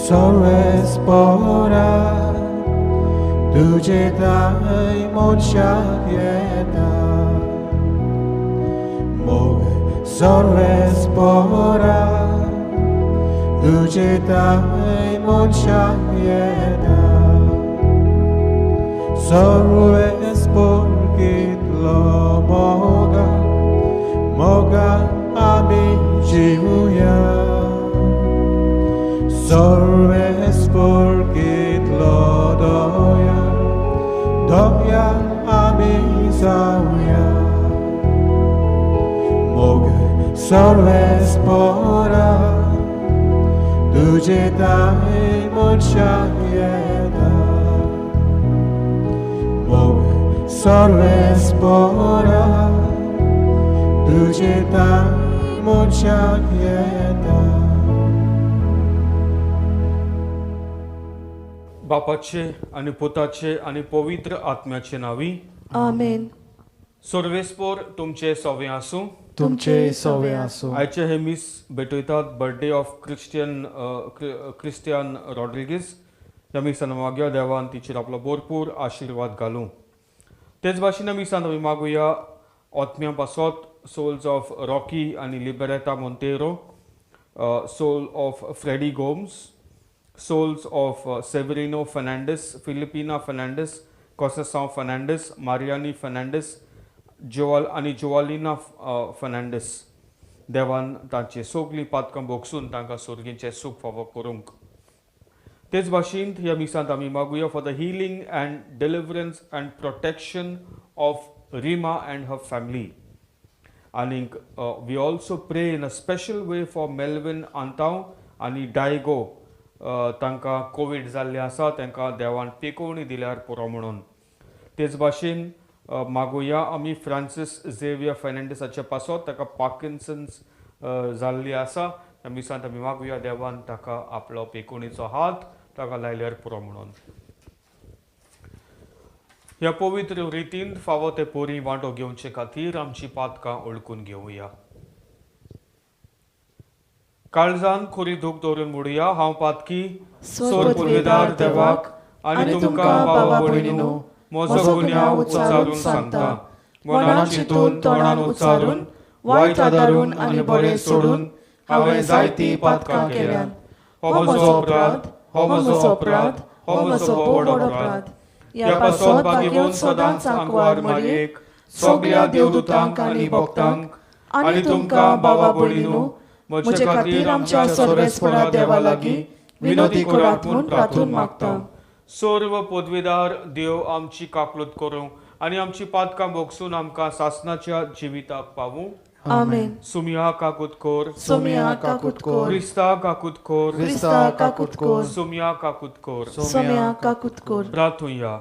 सर्व स्पोरा तुझे दाई मनशाक येता मोग सर्व स्पोरा तुझे दाई मनशाक येता सर्व स्पोर कितलो मोगा आमी जिवुया सर्व स्पोर कितलो doya आमी जावया मोग सर्व स्पोरा तुझे दाई मनशाक येता मोग सर्व स्पोरा तुझे दाई मनशाक येता बापाचे आणि पुताचे आणि पवित्र आत्म्याचे नावी आमेन. सर्वेस्पोर तुमचे सवे आसूं. तुमचे सवे आसूं. आयचे हे मीस भेटयतात बर्थडे ऑफ क्रिस्टियन रॉड्रिगीस. ह्या मिसान मागया देवान तिचेर आपलो भरपूर आशिर्वाद घालूं. तेच भाशेन मिसान आमी मागुया आत्म्या पासत सोल्स ऑफ रॉकी आणि Libreta Monteiro, soul of Freddy Gomes, souls of Severino Fernandez, Filipina Fernandez, Conceição Fernandez, Mariani Fernandez, Joalina Fernandez. देवान तांची सगळीं पातकां भोगसून तांकां सुर्गीचें सूख फावो करूंक. तेच भाशेन ह्या मिसांत आमी मागुया for the healing and deliverance and protection of Rima and her family. आनीक we also pray in a special way for Melvin Antao आनी डायगो. तांकां कोवीड जाल्लें आसा, तांकां देवान पेकोवणी दिल्यार पुरो म्हणून. तेच भाशेन मागुया आमी फ्रांसीस झेवियर फेर्नांडीसाचे पासत ताका पार्किन्सन्स जाल्ली आसा. त्या मिसांत आमी मागुया देवान ताका आपलो पेकोवणीचो हात ताका लायल्यार पुरो म्हणून. ह्या पवित्र रितीन फावो ते पोरी वांटो घेवचे खातीर आमची पातकां ओळखून घेवया. काळजान खोरी दूख दवरून म्हणुया, हांव पातकी सोर पुर्विदार देवाक आनी तुमकां भावा भयणीनो म्हजो गुन्यांव उच्चारून सांगता. मनान चिंतून तोंडान उच्चारून वायट आदारून आनी बरें सोडून हांवें जायती पातकां केल्यात. हो म्हजो अपराध, हो म्हजो अपराध, हो म्हजो व्हड अपराध. ह्या पासत भाग्यवन सदांच सांकवार मारयेक, सगळ्या देवदूतांक आनी भक्तांक आनी तुमकां भावा भयणीनो म्हजे खातीर आमच्या सर्वेस्परा देवा लागीं विनोदी करात म्हूण प्रार्थून मागता. सर्व पदवीदार देव आमची काकलूत करूं आनी आमची पातकां भोगसून आमकां सासणाच्या जिविताक पावूं. आमेन. सुमिया काकूत कोर, सोमिया काकूत कोर, क्रिस्ता काकूत कोर, क्रिस्ता काकूत कोर, सुमिया काकूत कोर. सोमिया काकूत कोर. प्रार्थुया.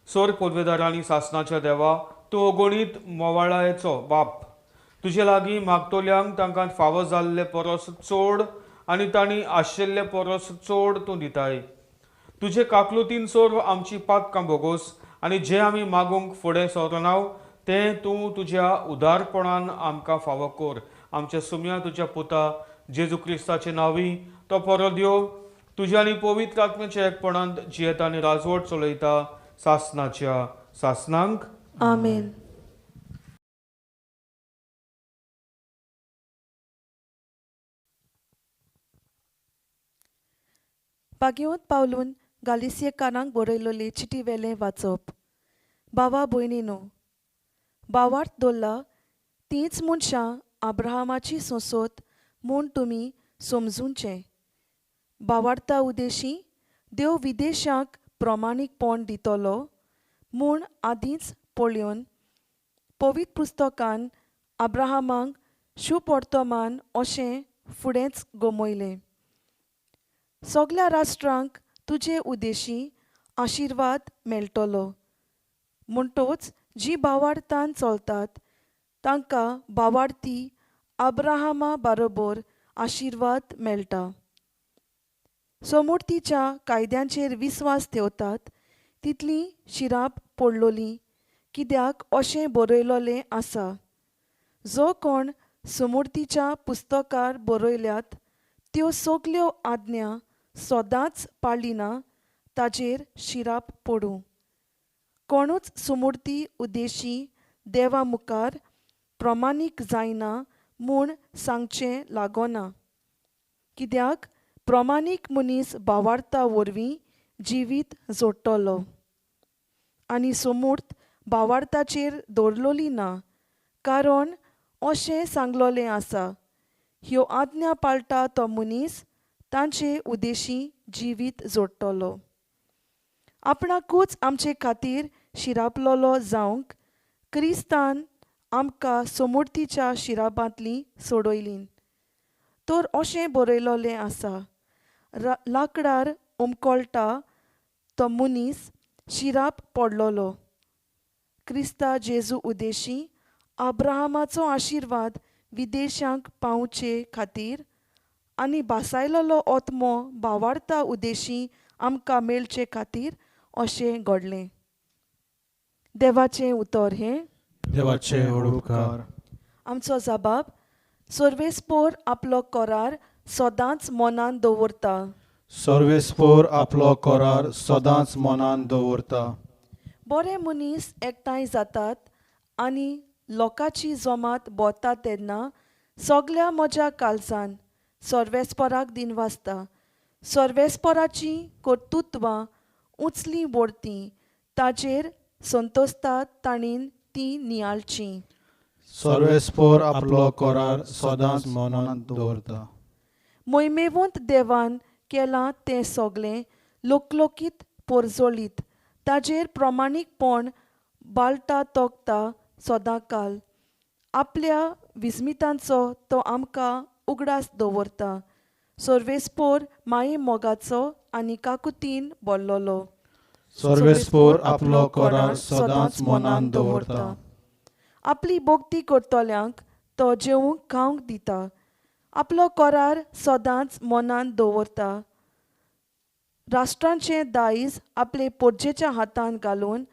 सोर पदवीदारांनी सासणाच्या देवा, तूं अगणीत मोवाळायेचो बाप. तुजे लागीं मागतोल्यांक तांकां फावो जाल्ले परस चड आनी तांणी आशिल्ले परस चड तूं दिताय. तुजे काकलुतीन सोर आमची पातकां भोगोस आनी जें आमी मागूंक फुडें सरनाव तें तूं तुज्या उदारपणान आमकां फावो कर. आमच्या सुम्या तुज्या पुता जेजू क्रिस्ताचे नांवी तो परो देव तुज्या आनी पवित्र आत्म्याच्या एकपणांत जियेता आनी राजवट चलयता सासणाच्या सासणांक. आमेन. पागेवंत पावलून गालिसियेकारांक बरयलोली चिटी वेलें वाचप. भावा भयणीनो, भावार्थ दवरला तींच मनशां आब्राहामाची सोंसोत म्हूण तुमी समजूंचें. भावार्था उदेशी देव विदेशाक प्रमाणीकपण दितलो म्हूण आदींच पळयोवन पवित्र पुस्तकान आब्राहामाक शुभ वर्तमान अशें फुडेंच गमयलें. सगळ्या राष्ट्रांक तुजे उदेशी आशिर्वाद मेळटलो. म्हणटोच जीं भावार्थान चलतात तांकां भावार्थी आब्राहामा बरोबर आशिर्वाद मेळटा. समोर्तीच्या कायद्यांचेर विस्वास ठेवतात तितली शिराप पडलोली, कित्याक अशें बरयलोलें आसा, जो कोण समोर्तीच्या पुस्तकार बरयल्यात त्यो सगल्यो आज्ञा सोदांच पाळली ना ताजेर शिराप पडूं. कोणूच सुमूर्ती उद्देशी देवा मुखार प्रमाणीक जायना म्हूण सांगचें लागोना. कित्याक प्रमाणीक मनीस भावार्था वरवीं जिवीत जोडटलो आनी समूर्त भावार्थाचेर दवरलोली ना, कारण अशें सांगलोलें आसा, ह्यो आज्ञा पाळटा तो मनीस तांचे उद्देशी जिवीत जोडटलो. आपणाकूच आमचे खातीर शिरापलोलो जावंक क्रिस्तान आमकां समूर्तीच्या शिरापांतली सोडयलीं. तर अशें बरयलोलें आसा, लांकडार उमकोळटा तो मनीस शिराप पडलोलो. क्रिस्ता जेजू उद्देशी अब्राहमाचो आशिर्वाद विदेशांक पावचे खातीर आनी भासायलोलो ओतमो भावार्था उद्देशी आमकां मेळचे खातीर अशें घडलें. देवाचें उतर हें. देवाचे उपकार. आमचो जबाब. सर्वेस्पोर आपलो करार सदांच मनान दवरता. सर्वेस्पोर आपलो करार सदांच मनान दवरता. बरे मनीस एकठांय जातात आनी लोकांची जमात भोंवता तेन्ना सगल्या म्हज्या काळजान सर्वेस्पराक दिनवासता. सर्वेस्पराची कर्तुत्वां उंचलीं व्हडतीं ताजेर संतोसतात ताणीन ती नियाळचीं. सर्वेस्पोर आपलो करार सदांच मनान दवरता. मोहिमेवंत देवान केलां तें सगलें लोकलोकीत पोरजोळीत ताजेर प्रमाणीकपण बाळटा तोगता सदांकाल. आपल्या विस्मितांचो तो आमकां उगडास दवरता. सर्वेस्पोर माये मोगाचो आनी काकुतीन बोल्लोलो. सर्वेस्पोर आपलो करार सदांच मनान दवरता. आपली भोगती करतल्यांक तो जेवूंक खावंक दिता. आपलो करार सदांच मनान दवरता. राष्ट्रांचें दायज आपले पोरजेच्या हातांत घालून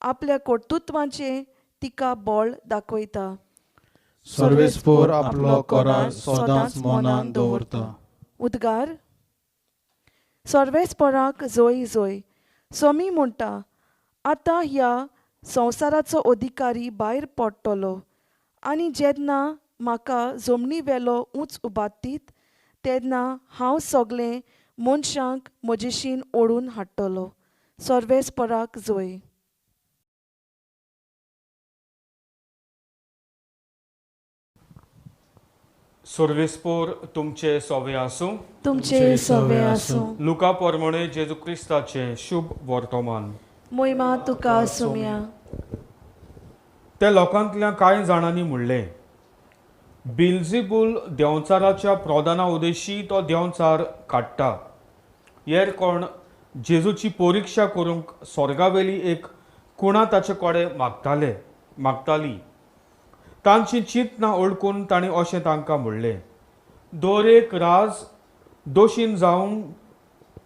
आपल्या कर्तुत्वांचें तिका बळ दाखयता. सर्वेस्पोर आपलो करार सदांच मनान दवरता. उद्गार. सर्वेस्पराक जोय जोय. समी म्हणटा, आतां ह्या संवसाराचो अधिकारी भायर पडटलो आनी जेन्ना म्हाका जमनी वेलो उंच उबारतीत तेन्ना हांव सगलें मनशांक म्हजेशीन ओडून हाडटलो. सर्वेस्पराक जोय. सर्वेस्पोर तुमचे सोवे आसूं. तुमचे सवे आसूं. लुका पोरमोणे जेजू क्रिस्ताचे शुभ वर्तमान. मोहिमा तुका सुम्या. त्या लोकांतल्या कांय जाणांनी म्हणलें, बिल्झेबूल देंवचाराच्या प्रधाना उद्देशी तो देंवचार काडटा. हेर कोण जेजूची परिक्षा करूंक स्वर्गावेली एक कुणा ताचे कडेन मागताली. तांची चिंतना ओळखून तांणी अशें तांकां म्हणलें, दर एक राज दोशीन जावन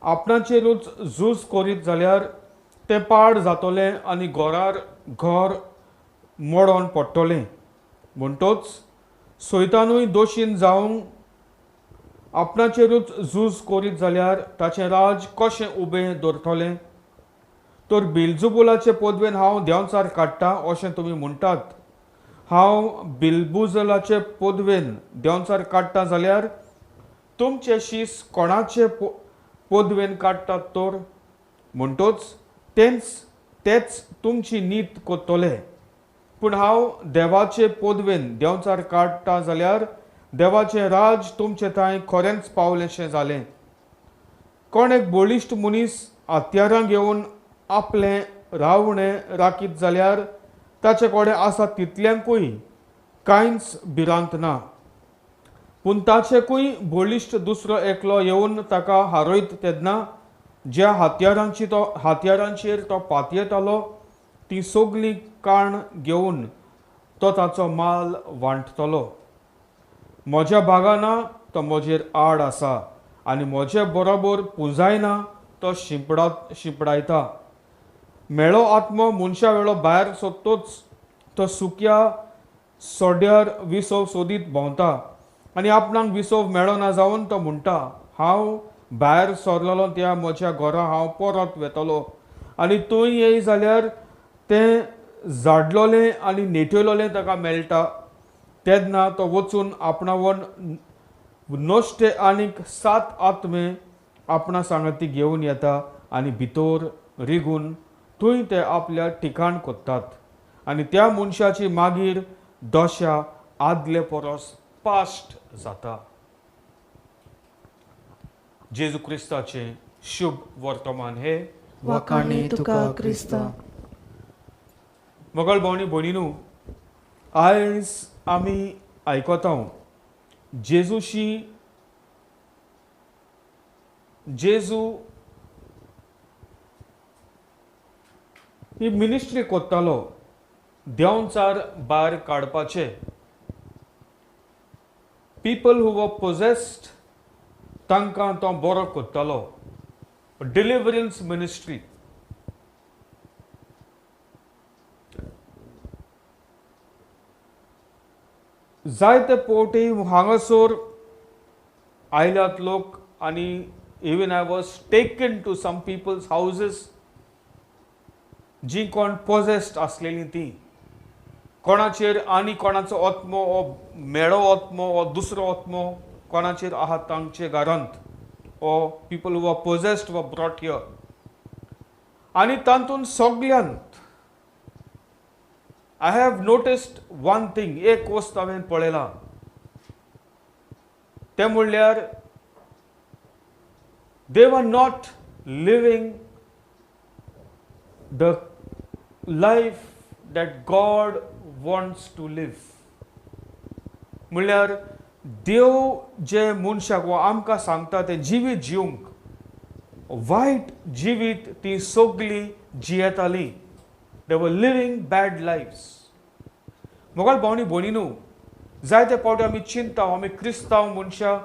आपणाचेरूच झूज करीत जाल्यार तें पाड जातलें आनी घोरार घर मोडोन पडटलें. म्हणटोच सैतानूय दोशीन जावन आपणाचेरूच झूज करीत जाल्यार ताचें राज कशें उबें दवरतलें. तर बिल्झेबूलाचे पदवेन हांव देंवचार काडटां अशें तुमी म्हणटात. हांव बिल्बुजलाचे पदवेन देंवचार काडटां जाल्यार तुमचे शीस कोणाचे पदवेन काडटात तर? म्हणटोच तेच तुमची नीत कोत्तोले. पूण हांव देवाचे पदवेन देंवचार काडटां जाल्यार देवाचें राज तुमचे थंय खरेंच पावलेशें जालें. कोण एक बळिश्ट मनीस हत्यारां घेवन आपलें रावणें राखीत जाल्यार ताचे कडेन आसा तितल्यांकूय कांयच भिरांत ना. पूण ताचेकूय बळिश्ट दुसरो एकलो येवन ताका हारयत तेन्ना ज्या हत्यारांचेर तो पातयेतालो ती सगळीं काण घेवन तो ताचो माल वांटतलो. म्हज्या बागाना तो म्हजेर आड आसा आनी म्हजे बरोबर पुंजायना तो शिंपडायता. मेळो आत्मो मनशा वेळो भायर सोदतोच तो सुक्या सोड्यार विसव सोदीत भोंवता आनी आपणाक विसव मेळना जावन तो म्हणटा, हांव भायर सरलोलो त्या म्हज्या घरा हांव परत वेतलो आनी थंय येय जाल्यार तें झाडलोलें आनी नेट्यलोलें ताका मेळटा तेन्ना तो वचून आपणावन नश्टे आनीक 7 आत्मे आपणा सांगात ती घेवन येता आनी भितर रिगून थंय ते आपल्या ठिकाण कोत्तात आनी त्या मनशाची मागीर दशा आदले परस पास्ट जाता. जेजू क्रिस्ताचें शुभ वर्तमान हे वाखाणी तुका क्रिस्ता. मोगल भोवणी भयणीनू, आयज आमी आयकता जेजू ही मिनिस्ट्री कोत्तालो देंवचार भायर काडपाचे. पीपल हू वर पोजेस्ड तांकां तो बरो कोत्तालो. डिलिव्हरन्स मिनिस्ट्री. जायते पोवटी हांगासर आयल्यात लोक आनी even I was taken to some peoples houses जी कोण पोजेस्ड आसलेलीं ती कोणाचेर आनी कोणाचो आत्मो ओ मेळो आत्मो ओ दुसरो आत्मो कोणाचेर आहात तांचे घरांत ओ people who are possessed were brought here आनी तातूंत सगळ्यांत I have noticed one thing, एक वस्त हांवें पळयलां तें म्हणल्यार they were not living the life that God wants to live. म्हणल्यार देव जे मनशाक वा आमकां सांगता तें जिवीत जिवंक वायट जिवीत ती सगळीं जियेतालीं. They were living bad lives. मोगाल भावनी भोणीनू, जायते पावटी आमी चिंता आमी क्रिस्तांव मनशां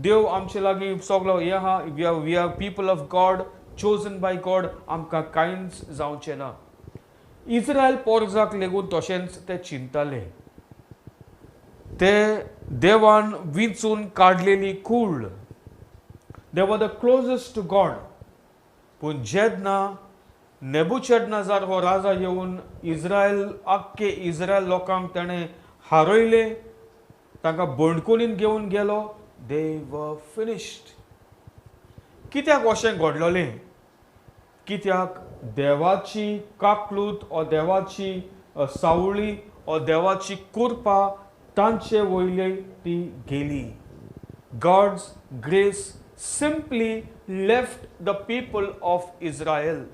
देव आमचे लागीं सगळो हें आहा we are people of God chosen by God आमकां कांयच जावचें ना. इस्रायल पोरजाक लेगून तशेंच ते चिंताले. ते देवान विंचून काडलेली कूड. दे were the closest to God. पूण जेन्ना नेबुचडनेझर हो राजा येवन आख्खे इस्रायल लोकांक ताणें हारयले तांकां बंडकुनीन घेवन गेलो. दे वर फिनिश्ड. कित्याक अशें घडलोलें? कित्याक देवाची काकलूत ओ देवाची सावळी ओ देवाची कृपा तांचे वयले ती गेली. God's grace simply left the people of Israel.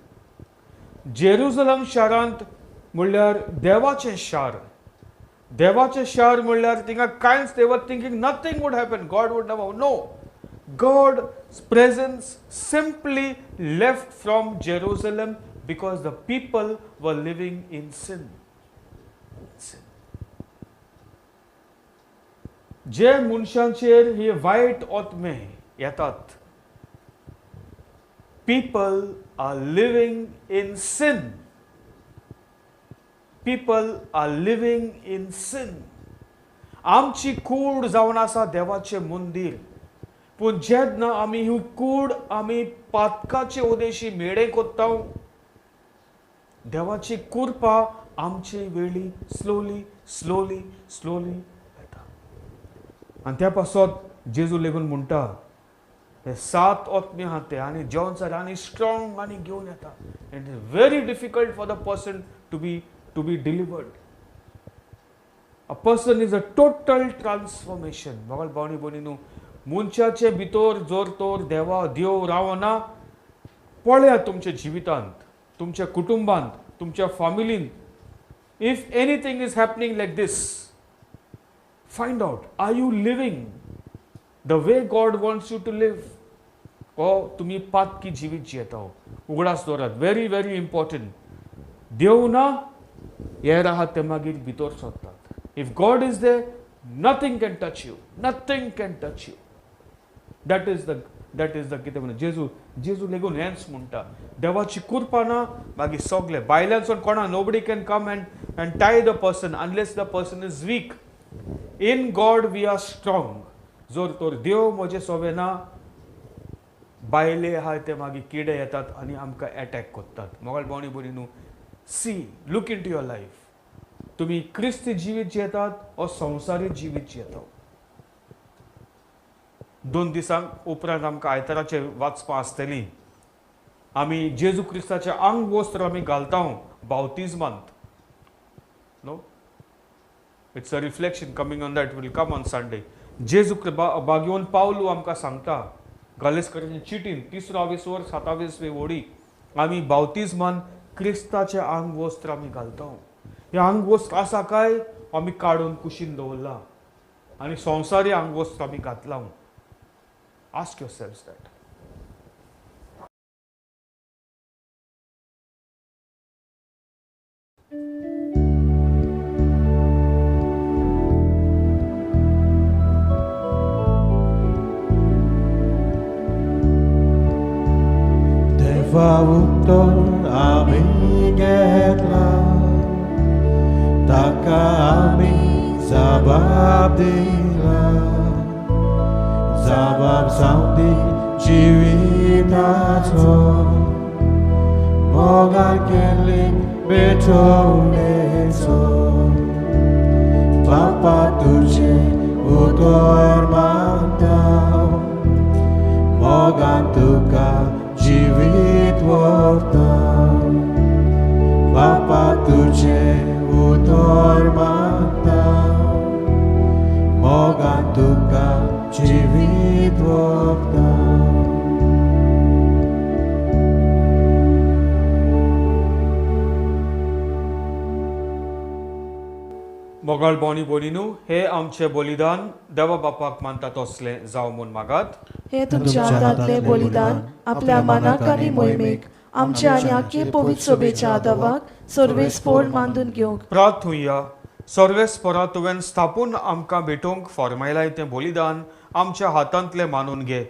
Jerusalem शारांत म्हणल्यार देवाचें शार. देवाचें शार म्हणल्यार थिंगा कांयच they were thinking nothing would happen. God would never. No. God's presence simply left from Jerusalem because the people were living in sin. जे मनशांचेर हे वायट आत्मे येतात, people are living in sin. People are living in sin. आमची कूड जावन आसा देवाचें मंदिर. पूण जेन्ना आमी ही कूड आमी पातकाचे उदेशी मेळे कोत्ता देवाची कृपा आमचे वेळी स्लोली येता. आनी त्या पासत जेजू लेगून म्हणटा हे 7 आत्मे आहात ते आनी जेवण आनी स्ट्रॉंग आनी घेवन येता. It is very difficult for the person to be delivered. A person is a total transformation. मोगल भावनी भयणीनू, मनशाचे भितर जोर तोर देव रावना. पळया तुमच्या जिवितांत, तुमच्या कुटुंबांत, तुमच्या फॅमिलींत. If anything is happening like this, find out, are you living the way God wants you to live? ओ तुमी पातकी जिवीत जियेता? उगडास दवरात. Very very important. देव ना, हेर आहात ते मागीर भितर सोदतात. If God is there, nothing can touch you. Nothing can touch you. That is the कितें म्हणटा जेजू लेगून हेंच म्हणटा. देवाची कृपा ना, मागीर सगळे भायल्यानसून कोणा nobody can come and tie the person unless the person is weak. In God we are strong. जोर तोर देव म्हजे सोबे ना, बायले आहाय ते मागीर किडे येतात आनी आमकां अटॅक करतात. मोगाळ भोंवणी बरी न्हू. See, look into your life. तुम्ही क्रिस्ती जिवीत जियेतात वा संवसारी जिवीत जियेता. 2 दिसांक उपरांत आमकां आयताराचे वाचपां आसतली. आमी जेजू क्रिस्ताचे आंग वस्त्र आमी घालता बावतिजमांत. No, it's a reflection coming on that, will come on Sunday. Jezu बागेवन पावलू आमकां सांगता गालेस्करांच्या चिटीन 3 वर 27 ओडी आमी बावतिजमान क्रिस्ताचे आंग वस्त्र आमी घालता. हे आंग वस्त्र आसा काय आमी काडून कुशीन दवरला आनी संवसारी आंग वस्त्र आमी घातला. Ask yourselves that. Wautor amigedla, taka ami zababdila, zabab saudi jivitato, mogar keling betoneto, Papa tuce utor mantau, mogan tuka जीवित वर्ता बापा तुझे उतर मागता मोगान तुका जीवित वर्ता. मोगाळ भोंवणी बोलिनू, हे आमचे बलिदान देवा बापाक मानता तसले जावं म्हूण मागात. हे तुमच्या हातांतले बलिदान आपल्या मनाक आनी मोहिमेक आमच्या आनी आख्खे पवित्र सभेच्या आदावाक सर्वेस्फोर मानून घेवंक प्रार्थुया. सर्वेस्परा तुवें स्थापून आमकां भेटोवंक फॉर्मायलाय तें बलिदान आमच्या हातांतले मानून घे.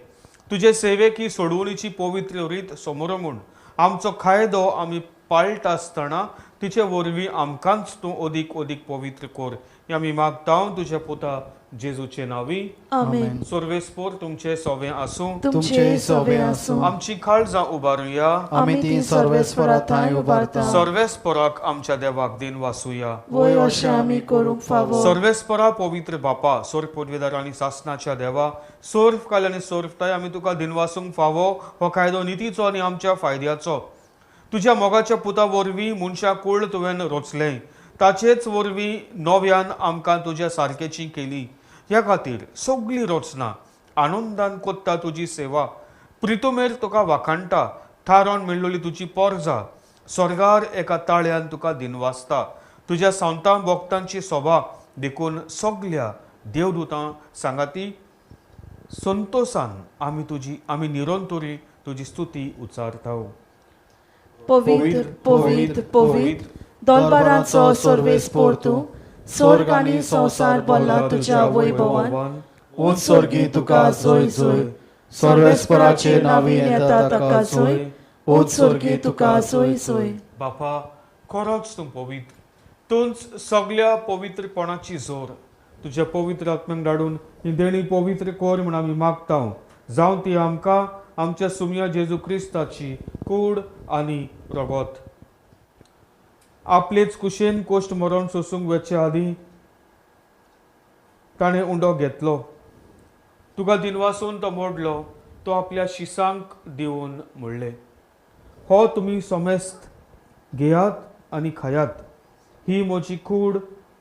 तुजे सेवेक ही सोडवणीची पवित्र रीत समोर म्हूण आमचो कायदो आमी पाळटा आसतना तिचे वरवीं आमकांच तूं अदीक अदीक पवित्र कर. हे आमी मागता तुज्या पुता जेजूचे नांवी. आमेन. सर्वेस्पोर तुमचे सोवे आसूं. तुमचे सवे आसूं. आमची काळजां उबारुया. आमी ती सर्वेस्परा थंय उबारता. सर्वेस्पराक आमच्या देवाक दिन वासुया. वय अशें आमी करूंक फावो. सर्वेस्परा पवित्र बापा, सोर पदवीदार आनी सासणाच्या देवा, सर्व काल आनी सर्वताय आमी तुका दिन वासूंक फावो. हो कायदो नितीचो आनी आमच्या फायद्याचो. तुज्या मोगाच्या पुता वरवीं मनशां कुळ तुवें रचलें. ताचेच वरवीं नव्यान आमकां तुज्या सारकेची केली. ह्या खातीर सगळी रचना आनंदान कोत्ता तुजी सेवा. प्रितुमेर तुका वाखाणटा. थारोन मेळ्ळोली तुजी पोरजा स्वर्गार एका ताळ्यान तुका दिनवासता. तुज्या सांतां भक्तांची सभा देखून सगळ्या देवदूतां सांगाती संतोषान आमी निरंतरी तुजी स्तुती उच्चारता. पवित्र पवित्र पवित्र दोनबारांचो सर्वेस्पोर तूं. स्वर्ग आनी संवसार भरला तुज्या वैभवान. उंच स्वर्गी तुका जोय जोय. सर्वेस्पराचे नावी येता ताका जोय. उंच स्वर्गी तुका जोय जोय. बापा, खरोच तूं पवित्र. तूंच सगळ्या पवित्रपणाची जोर. तुज्या पवित्र आत्म्याक धाडून ही देणी पवित्र कर म्हूण आमी मागता. जावं ती आमकां आमच्या सुमया जेजू क्रिस्ताची कूड आनी रगत. आपलेच कुशेन कोश्ट मरण सोसूंक वचे आदीं ताणें उंडो घेतलो. तुका दिनवासून तो मोडलो. तो आपल्या शिसांक दिवन म्हणलें, हो तुमी सोमेस्त घेयात आनी खायात. ही म्हजी कूड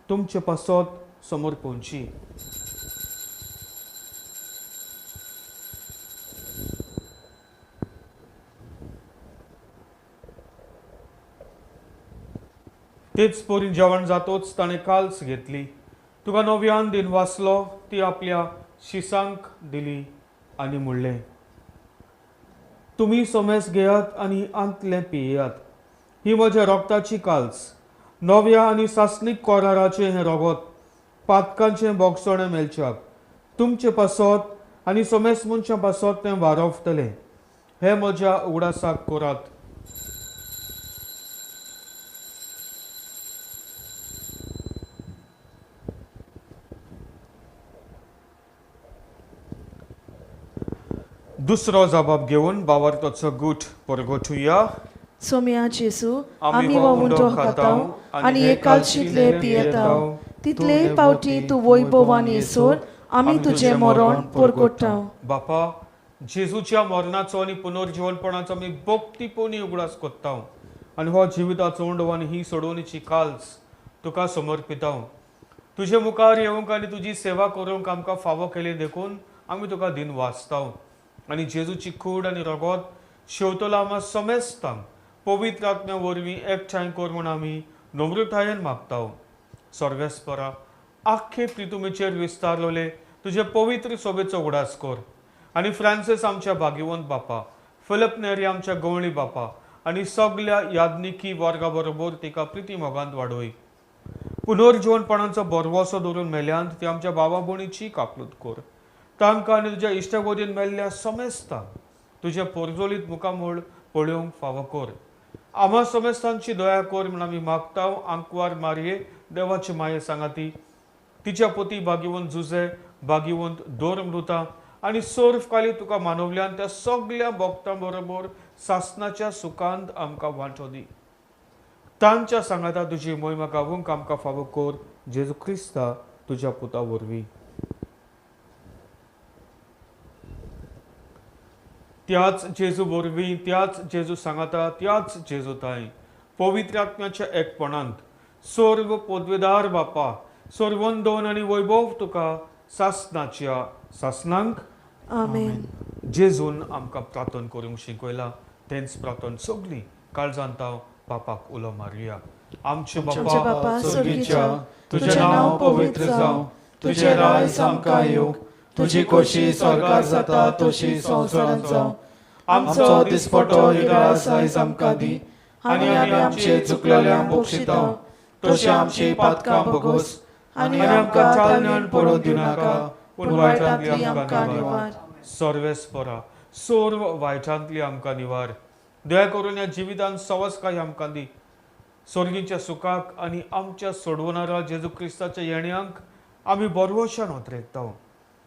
तुमचे पासत समर्पणची. तेच पोरी जेवण जातोच ताणें काल्स घेतली. तुका नव्यान दिन वाचलो. ती आपल्या शिसांक दिली आनी म्हणलें, तुमी सोमेस घेयात आनी आंतले पियेयात. ही म्हज्या रोगताची काल्स. नव्या आनी सासणीक कोराराचें हें रगत पातकांचें बोगसोणें मेलच्याक तुमचे पासत आनी सोमेस मनशां पासत तें वारोवतलें. हें म्हज्या उगडासाक करात. दुसरो जबाब घेवन भावार्थाचो गूट परगोठुया. सोम्या जेसू आमी आमी हो हो उंडो उंडो खाताव खाताव आनी हे कालशीतले पियेताव तितले पावटी तूं वैभवान येसोर आमी तुजें मरण परगोट्टाव. बापा, जेजूच्या मरणाचो आनी पुनर्जीवनपणाचो आमी भक्तीपोनी उगडास कोत्ताव आनी हो जिविताचो उंडो आनी ही सोडवणीची काल्स तुका समर्पिताव. तुजे मुखार येवंक आनी तुजी सेवा करूंक आमकां फावो केले देखून आमी तुका दिन वाचताव आनी जेजूची कूड आनी रगत शेवतलो आमा समेस्तांक पवित्र आत्म्या वरवीं एकठांय कर म्हूण आमी नम्रतायेन मागताव. सर्वेस्परा, आख्खे प्रितुमेचेर विस्तारलोले तुजे पवित्र सोबेचो उगडास कर आनी फ्रांसीस आमच्या भाग्यवंत बापा, फिलिप नेरी आमच्या गवळी बापा आनी सगळ्या याज्ञिकी वर्गा बरोबर तिका प्रिती मोगांत वाडोय. पुनर्जीवनपणाचो बरवसो धरून मेल्यांत ती आमच्या भावा भयणीची काकलूत कर. तांकां आनी तुज्या इश्टगोदीन मेल्ल्या समेस्तांक तुजे पोरजोलीत मुखामोळ पळोवंक फावो कर. आम्हा समेस्तांची दया कर म्हूण आमी मागताव. आंकवार मारये देवाची माये सांगाती, तिच्या पती भाग्यवंत जुजे, भाग्यवंत दोरमृता आनी सोर्फ काली तुका मानवल्यान त्या सगळ्या भक्तां बरोबर सासणाच्या सुखांत आमकां वांटो दी. तांच्या सांगाता तुजी मोहिमा गावूंक आमकां फावो कर. जेजू क्रिस्ता तुज्या पुता वरवीं. त्याच जेजू वरवीं, त्याच जेजू सांगाता, त्याच जेजू ताई पवित्र आत्म्याच्या एकपणांत सर्व पदवेदार बापा, सर्वंदोन आनी वैभव तुका सासणाच्या सासणांक आमेन. जेजून आमकां प्रार्थना करूंक शिकयला तेंच प्रार्थना सगळी काळजांताव बापाक उलो मारया. आमचे आमच्या बापा बापा स्वर्गीच्या, स्वर्गीच्या, तुझें नांव पवित्र जावं, तुझें राज आमकां येवं, तुजी खोशी स्वर्गार जाता तशी संवसारांत जावं. आमचो दिसपटो हिरास आयज आमकां दी आनी आमी आमचे चुकलेल्यांक बक्षिताव तशी आमची पातकां भोगोस आनी आमकां ताळण्यान पडूं दिनाका पूण वायटांतली आमकां निवार. सर्वेस्परा, सर्व वायटांतली आमकां निवार. दया करून ह्या जिवितांत सवस्काय आमकां दी. स्वर्गीच्या सुखाक आनी आमच्या सोडवणारा जेजू क्रिस्ताच्या येण्याक आमी बरवशान वतरेकताव.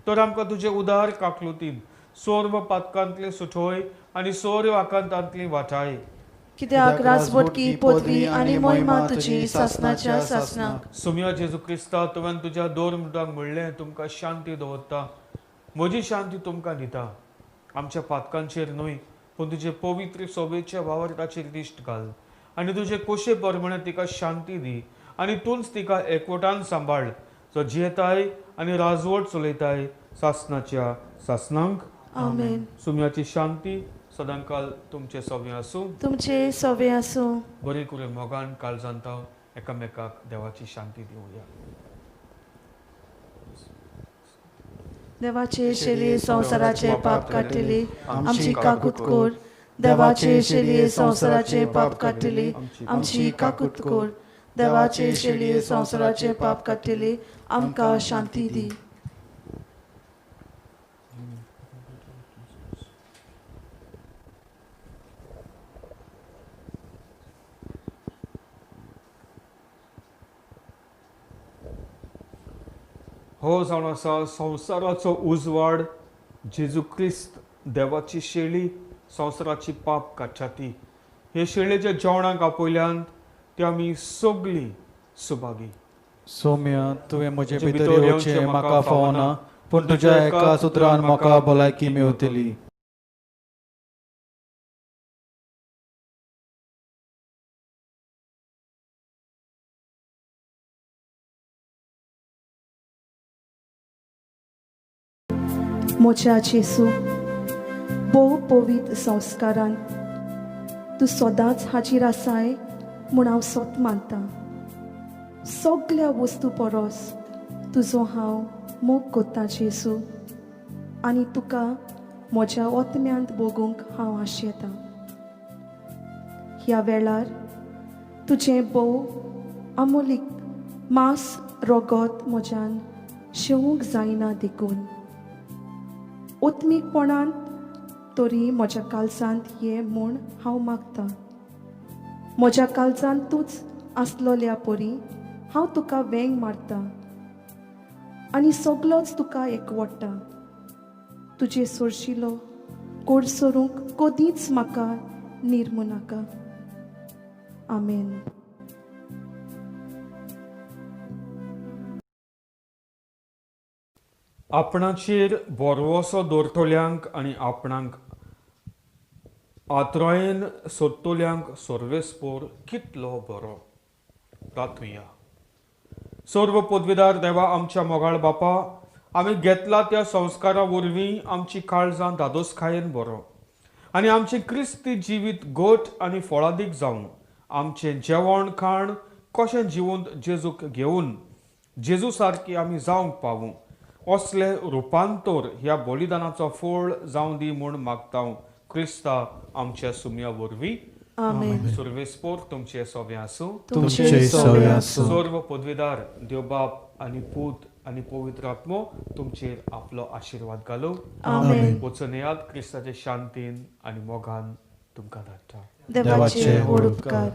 तर आमकां तुजे उदार काकलुतीन सर्व पातकांतली सुटोय आनी सर्व आकांतांतली वाटाय. कित्याक राजवटकी पदवी आनी मोहिमा तुजी सासणाच्या सासणाक. सुम्या जेजू क्रिस्ता, तुवें तुज्या दोरमृतांक म्हणलें तुमकां शांती दवरता, म्हजी शांती तुमकां दिता. आमच्या पातकांचेर न्हय पूण तुजे पवित्र सोबेच्या वावरताचेर दिश्ट घाल आनी तुजे कोशे परमणे तिका शांती दी आनी तूंच तिका एकवटान सांबाळ, जो जियेताय आनी राजवट चलयताय सासणाच्या सासणांक. आमेन. सुम्याची शांती सदांकाल तुमचे सवे आसूं. तुमचे सवे आसूं. बरे करून मोगान काळजांताव एकामेकाक देवाची शांती दिवया. देवाचे शेली संवसाराचे पाप काटिली आमची काकूत कोर. देवाचे शेली संवसाराचे पाप काटिली आमची काकूत कोर. देवाचे शेली संवसाराचे पाप काटिली आमकां शांती दी. हो जावन आसा संवसाराचो उजवाड जेजू क्रिस्त देवाची शेळी संवसाराची पाप काडटाती. हे शेळेच्या जेवणाक आपयल्यान ते आमी सगळीं सुभागी. सौम्य, तुवें म्हजे भितर येवचें म्हाका फावना पूण तुज्या एका सुत्रान म्हाका भलायकी मेवतली. मोच्या जेसू, भोव पवित्र संस्कारान तूं सदांच हाजीर आसाय म्हूण हांव सोत मानतां. सगळ्या वस्तू परस तुजो हांव मोग कोत्तां जेसू आनी तुका म्हज्या ओतम्यांत भोगूंक हांव आशेतां. ह्या वेळार तुजें भोव अमोलीक मांस रगत म्हज्यान शेवूंक जायना देखून ओत्मीकपणान तरी म्हज्या काळजांत ये म्हूण हांव मागतां. म्हज्या काळजांत तूंच आसलोल्या परी हांव तुका वेंग मारतां आनी सगळोच तुका एकवडटा. तुजे सोरशिलो कोड सोरूंक कोदींच म्हाका निर्मू नाका. आमेन. आपणाचेर बोरवोसो दवरतल्यांक आनी आपणाक आत्रोयेन सोदतल्यांक सर्वेस्पोर कितलो बरो. प्रार्थुया. सर्व पदवीदार देवा, आमच्या मोगाळ बापा, आमी घेतला त्या संस्कारा वरवीं आमची काळजां दादोसखायेन बरो आनी आमचें क्रिस्ती जिवीत गोट आनी फळादीक जावं. आमचें जेवण खाण कशें जिवंत जेजूक घेवन जेजू सारकी आमी जावंक पावूं. असले रुपांतर ह्या बलिदानाचो फळ जावं दी म्हूण मागता क्रिस्ता आमच्या सुमया वरवीं. आमेन. सर्वेस्पोर तुमचे सोवे आसूं. तुमचे सोवे आसूं. सर्व पदवीदार देवबाप आनी पूत आनी पवित्र आत्मो तुमचेर आपलो आशिर्वाद घालूं. आमेन. वचून येयात क्रिस्ताचे शांतीन आनी मोगान तुमकां धाडटा. देवाचे व्हड उपकार.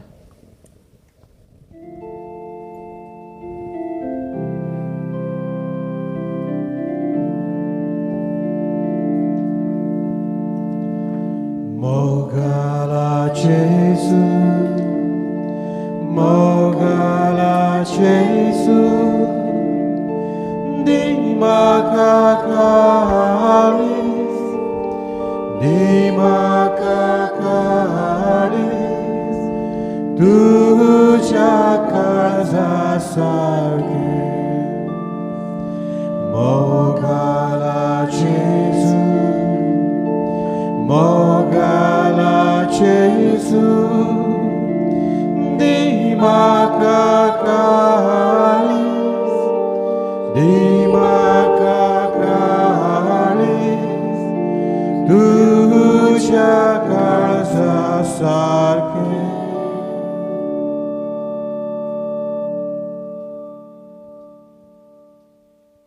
Mogala Gesù, Mogala Gesù, di Macacalis, tu casa sarge. Mogala Gesù, Mogala Gesù, di Macacalis, tu casa sarge.